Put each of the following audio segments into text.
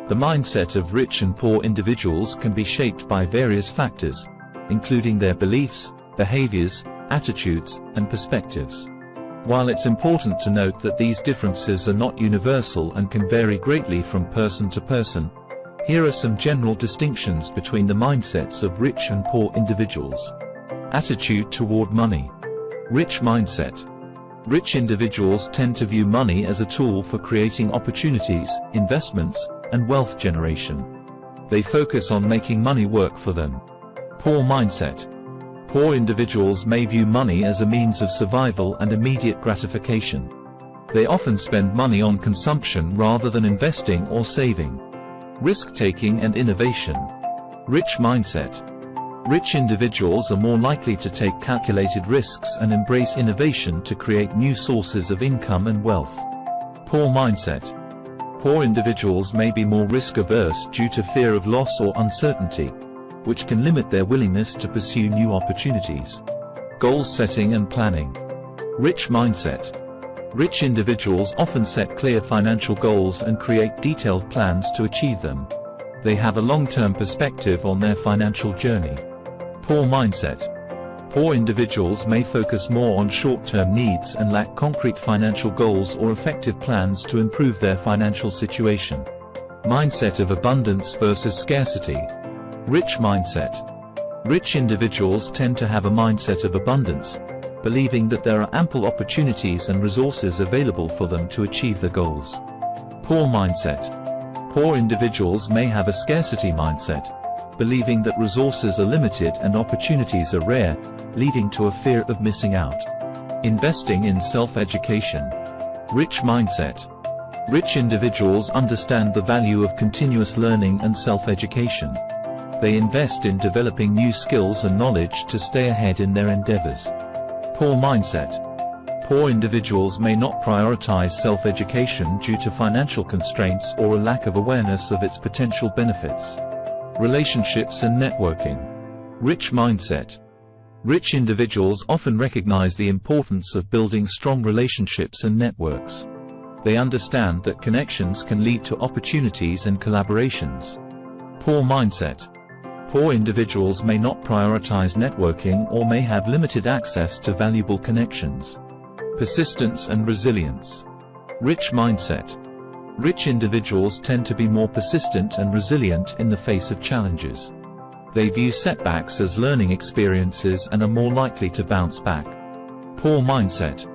The mindset of rich and poor individuals can be shaped by various factors, including their beliefs, behaviors, attitudes, and perspectives. While it's important to note that these differences are not universal and can vary greatly from person to person, here are some general distinctions between the mindsets of rich and poor individuals. Attitude toward money. Rich mindset. Rich individuals tend to view money as a tool for creating opportunities, investments, and wealth generation. They focus on making money work for them. Poor mindset. Poor individuals may view money as a means of survival and immediate gratification. They often spend money on consumption rather than investing or saving. Risk-taking and innovation. Rich mindset. Rich individuals are more likely to take calculated risks and embrace innovation to create new sources of income and wealth. Poor mindset. Poor individuals may be more risk-averse due to fear of loss or uncertainty, which can limit their willingness to pursue new opportunities. Goal setting and planning. Rich mindset. Rich individuals often set clear financial goals and create detailed plans to achieve them. They have a long-term perspective on their financial journey. Poor mindset. Poor individuals may focus more on short-term needs and lack concrete financial goals or effective plans to improve their financial situation. Mindset of abundance versus scarcity. Rich mindset. Rich individuals tend to have a mindset of abundance, believing that there are ample opportunities and resources available for them to achieve their goals. Poor mindset. Poor individuals may have a scarcity mindset, believing that resources are limited and opportunities are rare, leading to a fear of missing out. Investing in self-education. Rich mindset. Rich individuals understand the value of continuous learning and self-education. They invest in developing new skills and knowledge to stay ahead in their endeavors. Poor mindset. Poor individuals may not prioritize self-education due to financial constraints or a lack of awareness of its potential benefits. Relationships and networking. Rich mindset. Rich individuals often recognize the importance of building strong relationships and networks. They understand that connections can lead to opportunities and collaborations. Poor mindset. Poor individuals may not prioritize networking or may have limited access to valuable connections. Persistence and resilience. Rich mindset. Rich individuals tend to be more persistent and resilient in the face of challenges. They view setbacks as learning experiences and are more likely to bounce back. Poor mindset.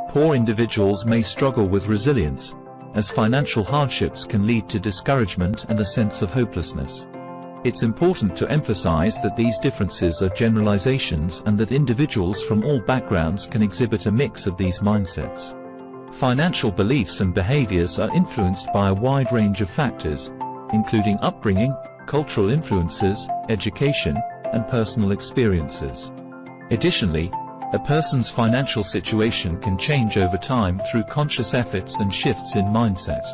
Poor individuals may struggle with resilience, as financial hardships can lead to discouragement and a sense of hopelessness. It's important to emphasize that these differences are generalizations and that individuals from all backgrounds can exhibit a mix of these mindsets. Financial beliefs and behaviors are influenced by a wide range of factors, including upbringing, cultural influences, education, and personal experiences. Additionally, a person's financial situation can change over time through conscious efforts and shifts in mindset.